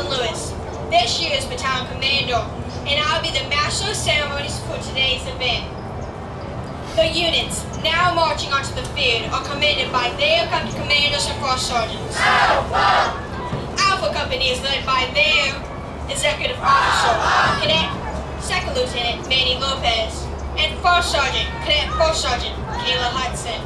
St. Louis, this year's battalion commander, and I'll be the master of ceremonies for today's event. The units now marching onto the field are commanded by their company commanders and first sergeants. Alpha Company is led by their executive officer, Cadet Second Lieutenant Manny Lopez, and First Sergeant, Cadet First Sergeant Kayla Hudson.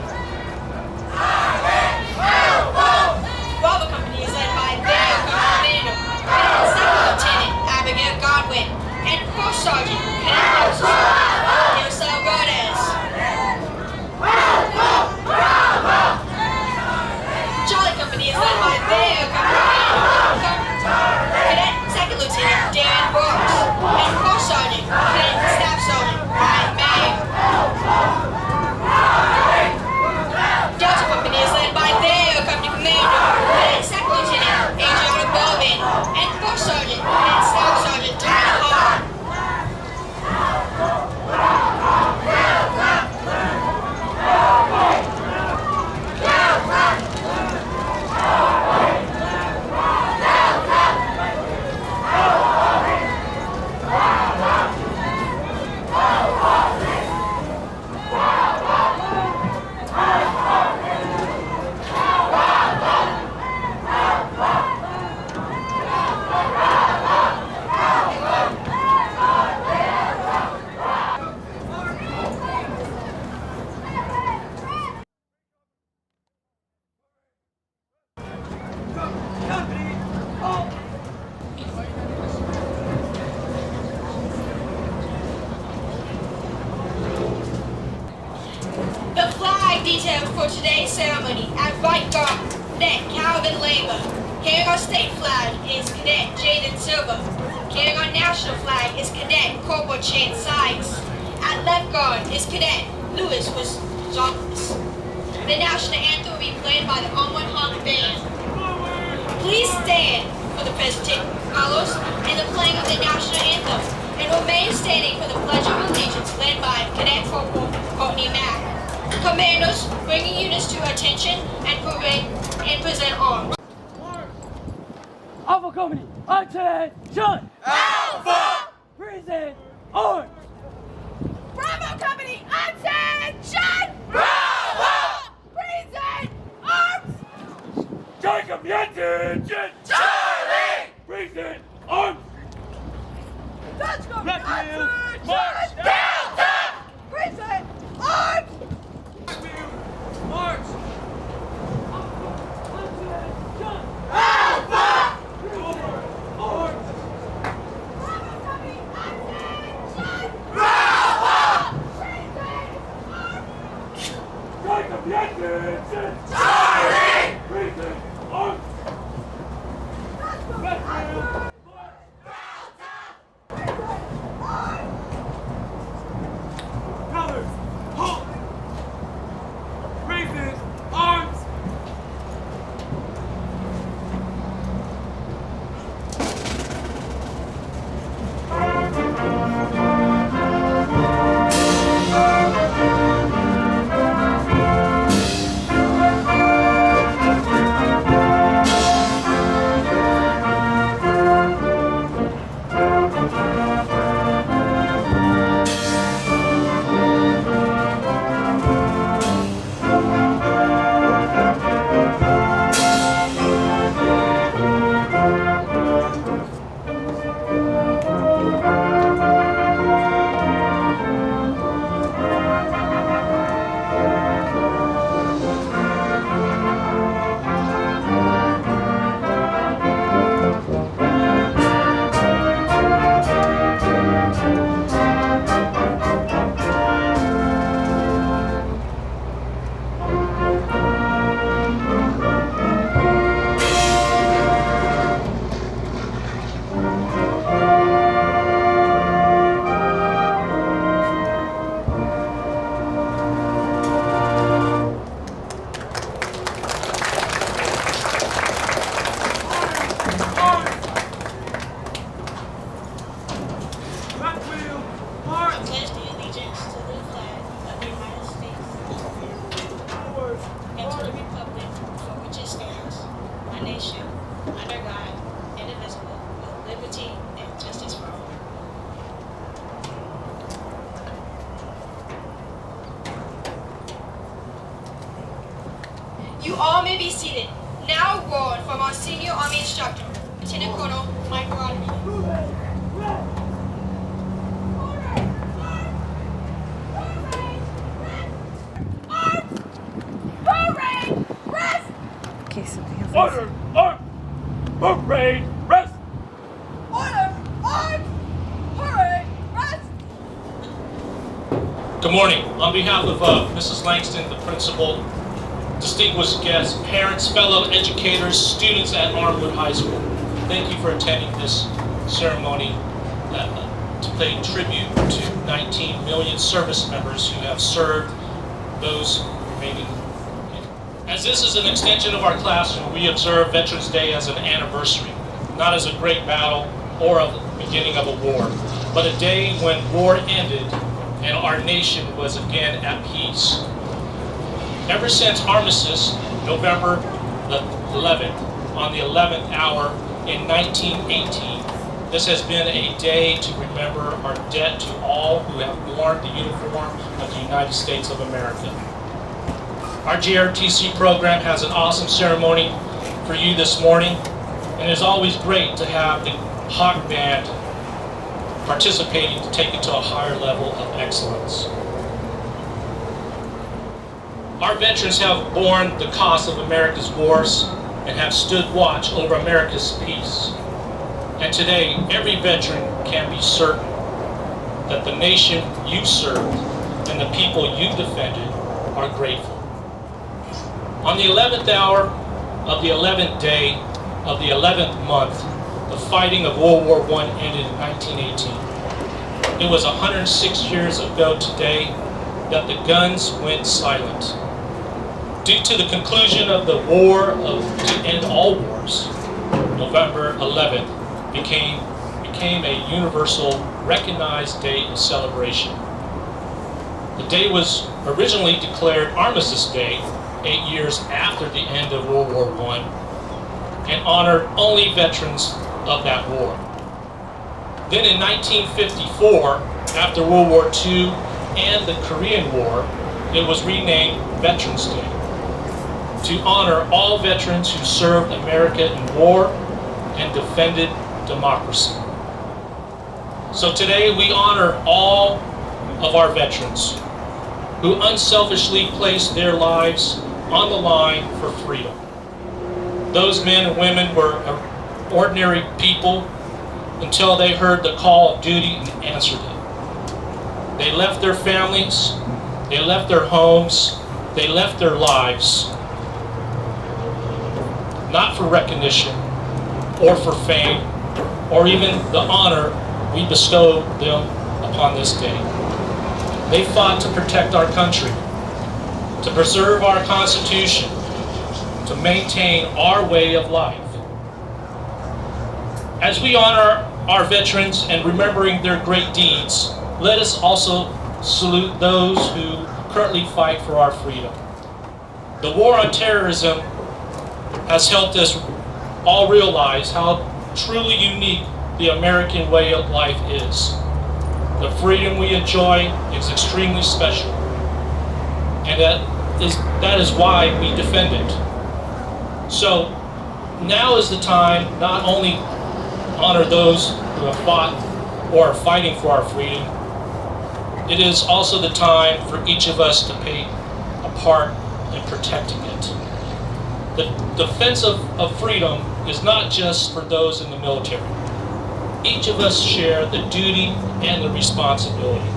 Bravo Company is led by their company commander, Cadet Second Lieutenant Abigail Godwin, and First Sergeant Cadet First Sergeant Marcel Gordes. Charlie Company is led by their company commander, Cadet Second Lieutenant Darren Brooks, and First Sergeant Cadet Staff Sergeant Ryan May. Delta Company is led by their company commander, Cadet Second Lieutenant Adriana Bowman, and First Sergeant Cadet Staff Sergeant Tyler Hall. The flag details for today's ceremony at right guard, Cadet Calvin Leva. Carrying our state flag is Cadet Jaden Silva. Carrying our national flag is Cadet Corporal Chance Sykes. At left guard is Cadet Louis Gonzalez. The national anthem will be played by the Onward Honk Band. Please stand for the presentation colors and the playing of the national anthem, and remain standing for the Pledge of Allegiance led by Cadet Corporal Courtney Mack. Commanders, bringing units to attention and present arms. Alpha Company, attention! Alpha! Present arms! Bravo Company, attention! Bravo! Present arms! Jacob, attention! Charlie! Present arms! Dutch Company, attention! March! Delta! Present arms! March! Alpha! Arms! Bravo Company, attention! Bravo! Jacob, attention! Charlie! Present arms! Colors, halt! Present arms! nation, under God, indivisible, all may be seated. Now a word from our senior Army instructor, Lieutenant Colonel Michael Rodriguez. Okay, something else. Order! Arms! Parade! Rest! Order! Arms! Parade! Rest! Good morning. On behalf of Mrs. Langston, the principal, distinguished guests, parents, fellow educators, students at Armwood High School, thank you for attending this ceremony to pay tribute to 19 million service members who have served those remaining. As this is an extension of our classroom, we observe Veterans Day as an anniversary, not as a great battle or a beginning of a war, but a day when war ended and our nation was again at peace. Ever since Armistice, November the 11th, on the 11th hour in 1918, this has been a day to remember our debt to all who have worn the uniform of the United States of America. Our GRTC program has an awesome ceremony for you this morning, and it is always great to have the Hawk Band participating to take it to a higher level of excellence. Our veterans have borne the cost of America's wars and have stood watch over America's peace. And today, every veteran can be certain that the nation you served and the people you defended are grateful. On the 11th hour of the 11th day of the 11th month, the fighting of World War I ended in 1918. It was 106 years ago today that the guns went silent. Due to the conclusion of the war to end all wars, November 11th became a universal recognized day of celebration. The day was originally declared Armistice Day 8 years after the end of World War I, and honored only veterans of that war. Then in 1954, after World War II and the Korean War, it was renamed Veterans Day to honor all veterans who served America in war and defended democracy. So today we honor all of our veterans who unselfishly placed their lives on the line for freedom. Those men and women were ordinary people until they heard the call of duty and answered it. They left their families, they left their homes, they left their lives, not for recognition or for fame or even the honor we bestow them upon this day. They fought to protect our country, to preserve our Constitution, to maintain our way of life. As we honor our veterans and remembering their great deeds, let us also salute those who currently fight for our freedom. The war on terrorism has helped us all realize how truly unique the American way of life is. The freedom we enjoy is extremely special, and that is why we defend it. So now is the time not only honor those who have fought or are fighting for our freedom, it is also the time for each of us to play a part in protecting it. The defense of freedom is not just for those in the military. Each of us share the duty and the responsibility.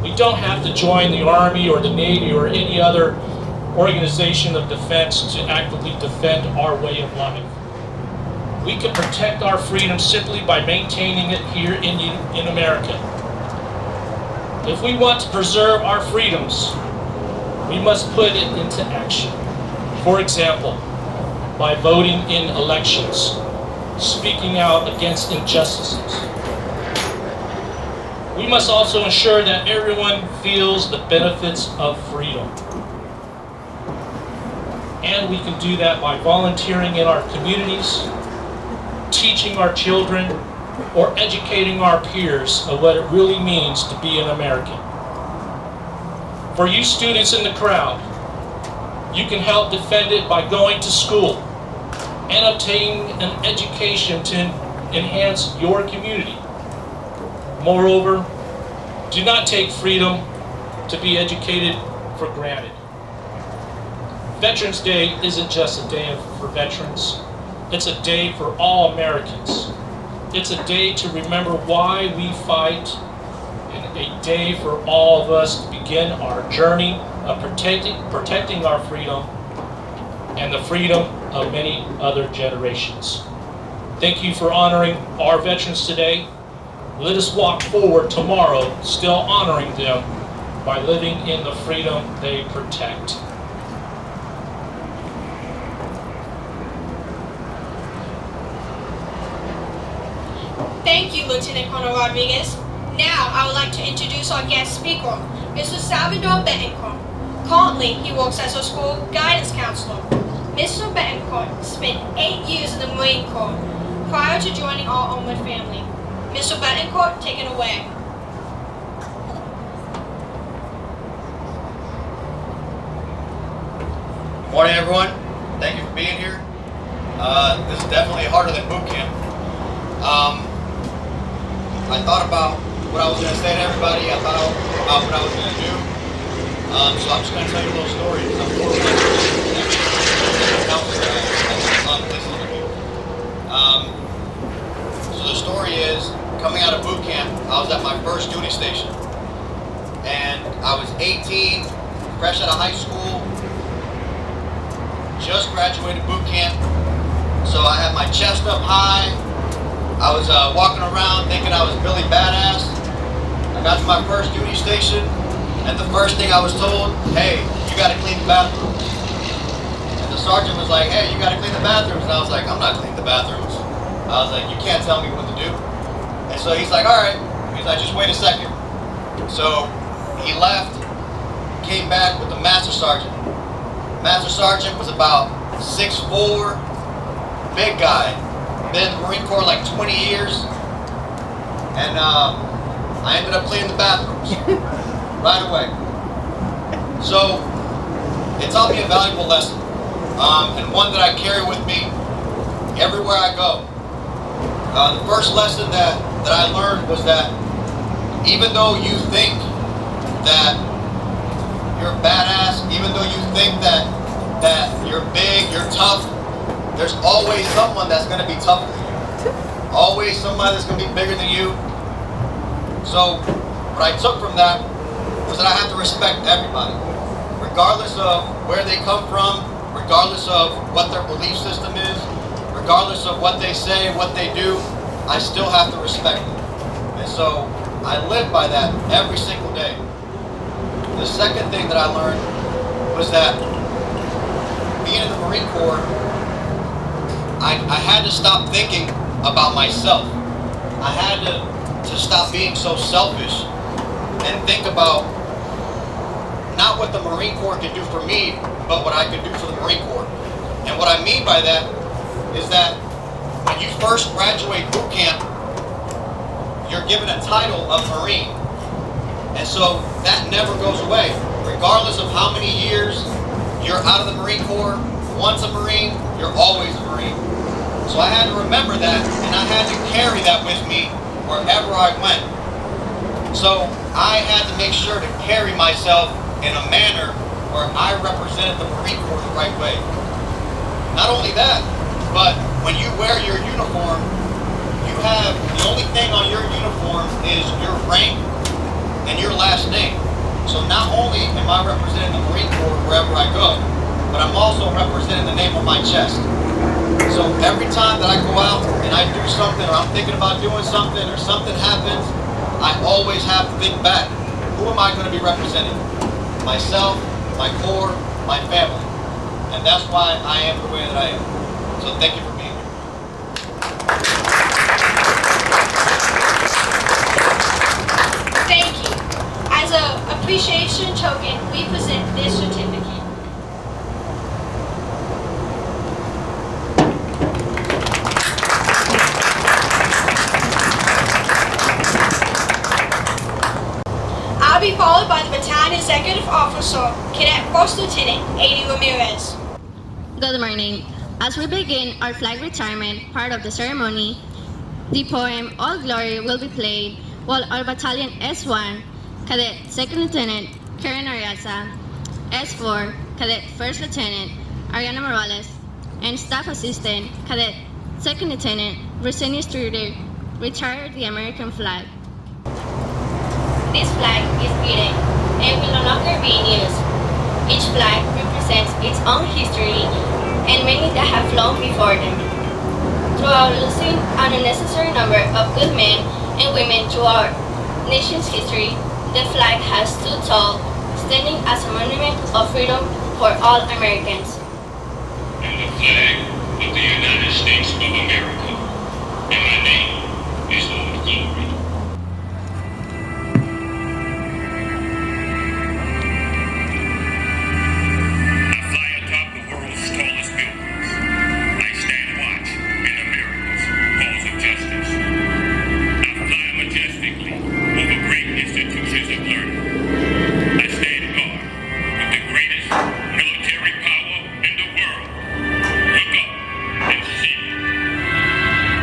We don't have to join the Army or the Navy or any other organization of defense to actively defend our way of life. We can protect our freedom simply by maintaining it here in America. If we want to preserve our freedoms, we must put it into action. For example, by voting in elections, speaking out against injustices. We must also ensure that everyone feels the benefits of freedom. And we can do that by volunteering in our communities, teaching our children, or educating our peers of what it really means to be an American. For you students in the crowd, You can help defend it by going to school and obtaining an education to enhance your community. Moreover, do not take freedom to be educated for granted. Veterans Day isn't just a day for veterans. It's a day for all Americans. It's a day to remember why we fight, and a day for all of us to begin our journey of protecting our freedom and the freedom of many other generations. Thank you for honoring our veterans today. Let us walk forward tomorrow, still honoring them by living in the freedom they protect. Thank you, Lieutenant Colonel Rodriguez. Now, I would like to introduce our guest speaker, Mr. Salvador Betancourt. Currently, he works as a school guidance counselor. Mr. Betancourt spent 8 years in the Marine Corps prior to joining our Armored family. Mr. Betancourt, take it away. Good morning, everyone. Thank you for being here. This is definitely harder than boot camp. I thought about what I was going to say to everybody. I thought about what I was going to do. So I'm just going to tell you a little story. I'm love listening to people. So the story is, coming out of boot camp, I was at my first duty station. And I was 18, fresh out of high school, just graduated boot camp. So I had my chest up high. I was walking around thinking I was Billy Badass. I got to my first duty station, and the first thing I was told, hey, you got to clean the bathrooms. And the sergeant was like, hey, you got to clean the bathrooms. And I was like, I'm not cleaning the bathrooms. I was like, you can't tell me what to do. And so he's like, all right. He's like, just wait a second. So he left, came back with the master sergeant. Master sergeant was about 6'4", big guy. Been in the Marine Corps like 20 years, and I ended up cleaning the bathrooms right away. So it taught me a valuable lesson, and one that I carry with me everywhere I go. The first lesson that I learned was that even though you think that you're a badass, even though you think that you're big, you're tough, there's always someone that's going to be tougher than you. Always somebody that's going to be bigger than you. So what I took from that was that I have to respect everybody, regardless of where they come from, regardless of what their belief system is, regardless of what they say, what they do. I still have to respect them. And so I live by that every single day. The second thing that I learned was that being in the Marine Corps, I had to stop thinking about myself. I had to stop being so selfish and think about not what the Marine Corps could do for me, but what I could do for the Marine Corps. And what I mean by that is that when you first graduate boot camp, you're given a title of Marine. And so that never goes away. Regardless of how many years you're out of the Marine Corps, once a Marine, you're always a Marine. So I had to remember that, and I had to carry that with me wherever I went. So I had to make sure to carry myself in a manner where I represented the Marine Corps the right way. Not only that, but when you wear your uniform, you have, the only thing on your uniform is your rank and your last name. So not only am I representing the Marine Corps wherever I go, but I'm also representing the name on my chest. So every time that I go out and I do something, or I'm thinking about doing something, or something happens, I always have to think back, who am I going to be representing? Myself, my Corps, my family. And that's why I am the way that I am. So thank you for being here. Thank you. As an appreciation token, we present this certificate. I'll be followed by the battalion Executive Officer, Cadet First Lieutenant A.D. Ramirez. Good morning. As we begin our flag retirement part of the ceremony, the poem All Glory will be played while our Battalion S1, Cadet Second Lieutenant Karen Ariasa, S4, Cadet First Lieutenant Ariana Morales, and Staff Assistant Cadet Second Lieutenant Brisenia Struder retire the American flag. This flag is beaten and will no longer be in use. Each flag represents its own history and many that have flown before them. Throughout losing an unnecessary number of good men and women through our nation's history, the flag has stood tall, standing as a monument of freedom for all Americans. And the flag of the United States of America. And my name is Old Glory. I fly atop the world's tallest buildings. I stand watch in America's halls of justice. I fly majestically over great institutions of learning. I stand guard with the greatest military power in the world. Look up and see.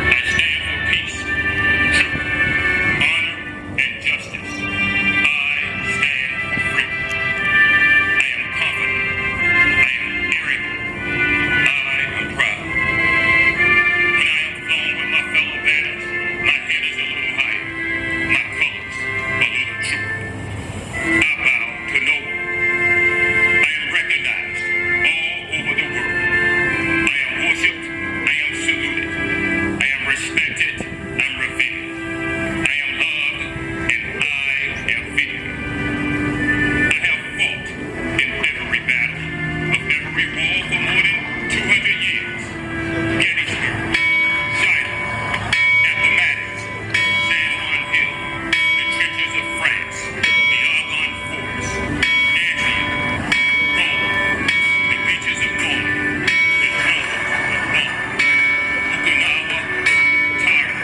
I stand for peace, truth, honor, and justice. I stand for freedom. I am confident. I am arrogant. I am proud. When I am flown with my fellow banners, my head is a little higher, my colors a little truer. I bow to no one. I am recognized all over the world. I am worshipped. I am saluted. I am respected. I'm revered. I am loved, and I am feared. I have fought in every battle of every war for more than 200 years. Gettysburg, Shiloh, Appomattox, San Juan Hill, the trenches of France, the Argonne Forest, Antietam, Rome, the beaches of Normandy, the jungles of Rome, Okinawa, Tyre,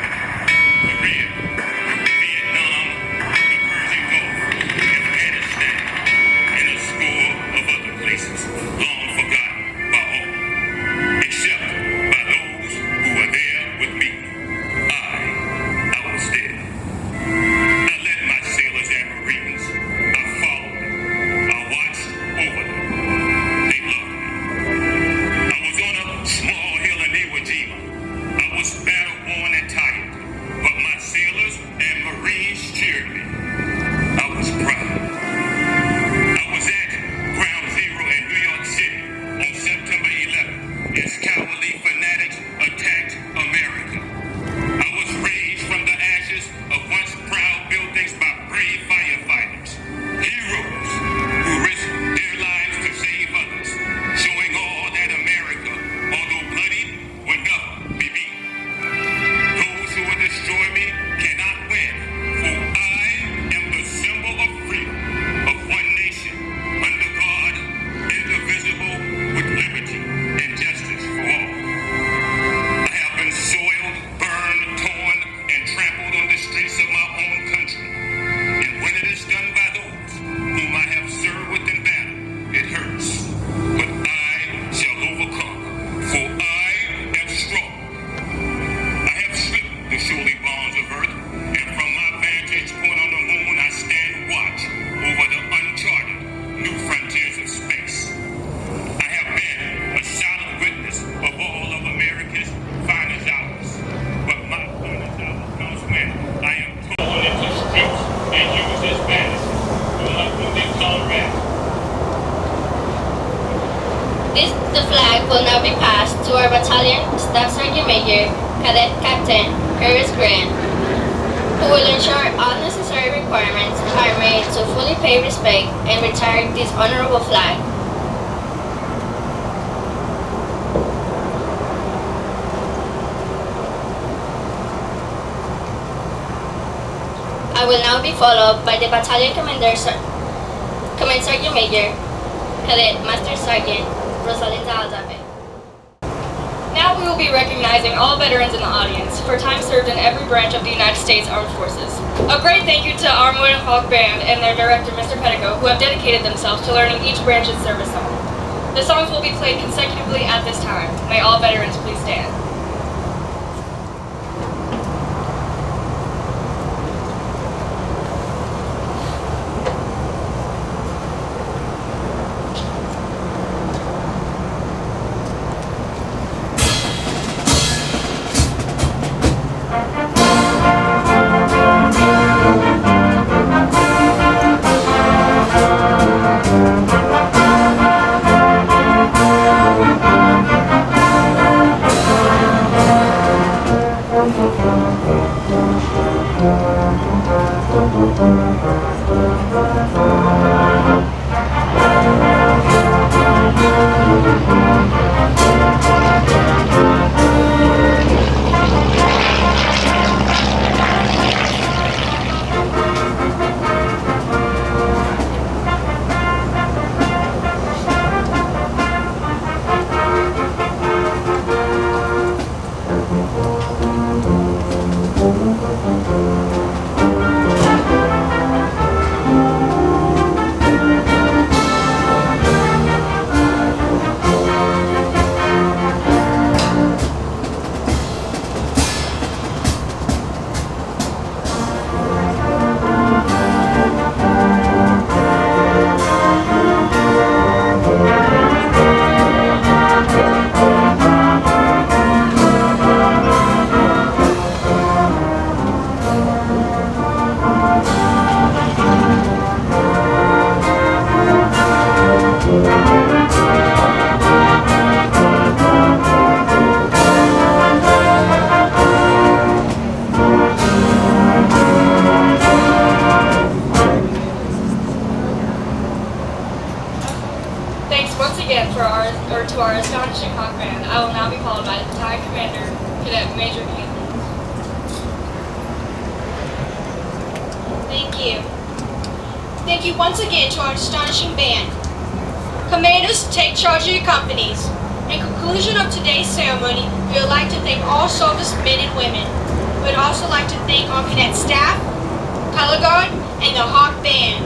Korea, Vietnam, the Persian Gulf, Afghanistan, and a score of other places long forgotten by all, except by those who were there with me. I was there. I led my sailors and Marines. I followed them. I watched over them. They loved me. I was on a small hill in Iwo Jima. I was battle-worn and tired, but my sailors and Marines cheered me. I was proud. I was at Ground Zero in New York City on September 11th as cowardly fanatics attacked America. I was raised from the ashes of once proud buildings by brave firefighters, heroes who risked their lives to save others, showing all that America, although bloody, will never be beat. Those who will destroy me cannot win, for I am the symbol of freedom, of one nation, under God, indivisible, with liberty and justice for all. I have been soiled, burned, torn, and trampled on the streets of my own country. And when it is done by those whom I have served with in battle, it hurts. But I shall overcome, for I am strong. I have slipped the surely bonds of earth, and from my vantage point on the moon, I stand watch over the uncharted new frontiers of space. I have been a silent witness of all of America's finest hours, but my finest hour comes when I am thrown into streets and used as banners for my wounded comrades. The flag will now be passed to our Battalion Staff Sergeant Major, Cadet Captain Curtis Grant, who will ensure all necessary requirements are made to fully pay respect and retire this honorable flag. I will now be followed by the Battalion Command Sergeant Major, Cadet Master Sergeant Rosalinda Aldape. Now we will be recognizing all veterans in the audience for time served in every branch of the United States Armed Forces. A great thank you to our Moon and Hawk Band and their director, Mr. Pettico, who have dedicated themselves to learning each branch's service song. The songs will be played consecutively at this time. May all veterans please stand. To our astonishing Hawk Band, I will now be followed by the Battalion Commander, Cadet Major Caitlin. Thank you. Thank you once again to our astonishing band. Commanders, take charge of your companies. In conclusion of today's ceremony, we would like to thank all service men and women. We would also like to thank our cadet staff, color guard, and the Hawk Band.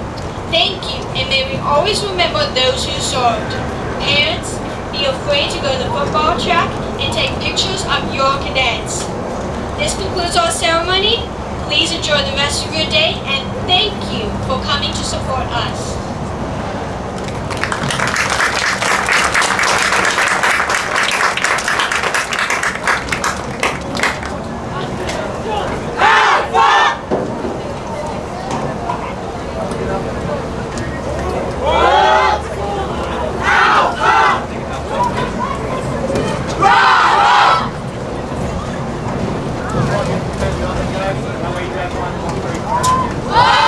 Thank you, and may we always remember those who served. Parents, be afraid to go to the football track and take pictures of your cadets. This concludes our ceremony. Please enjoy the rest of your day, and thank you for coming to support us. One!